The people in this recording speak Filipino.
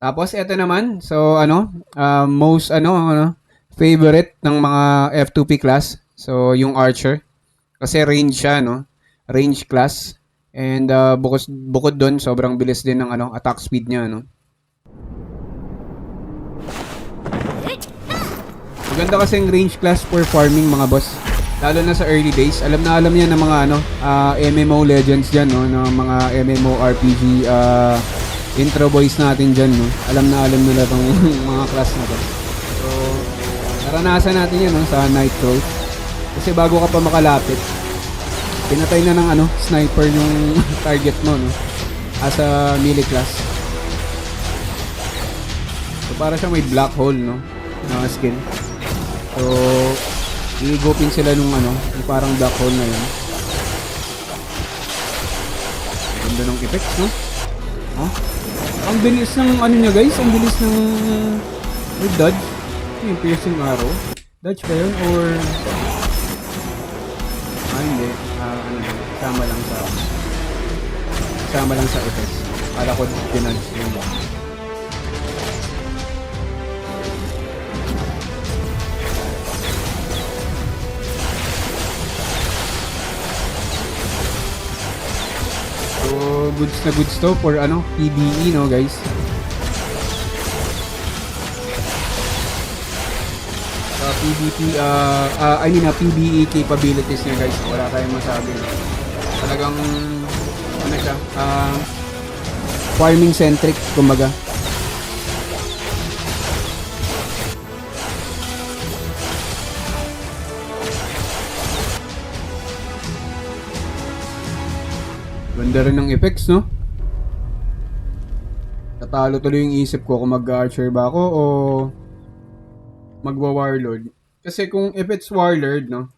Tapos eto naman, so most favorite ng mga F2P class. So yung Archer kasi range siya, no? Range class. And bukod doon, sobrang bilis din ng attack speed niya, no? Maganda kasi yung range class for farming, mga boss. Lalo na sa early days. Alam na alam yan ng mga MMO legends dyan, no? Ng mga MMORPG intro boys natin dyan, no? Alam na alam nila tong mga class na to. So, naranasan natin yan, no? Sa Nightcrawler. Kasi bago ka pa makalapit, pinatay na ng sniper yung target mo, no? As a melee class. So, para siya may black hole, no? Na skin. So, igupin sila nung yung parang black hole na yun. Ganda ng effects, no? Oh? Ang bilis ng niya, guys. Ang bilis ng dodge. Yung piercing arrow. Dodge ba yun? Or hindi. Sama lang sa effects. Para ko dinodge yung ba. So, goods to for PBE, no, guys. PvP, PBE capabilities niya, guys. Wala tayong masabi. Talagang, siya, farming centric, kumbaga. Ganda rin ng effects, no? Tatalo tuloy yung isip ko kung mag-archer ba ako o magwa-warlord. Kasi kung if it's warlord, no?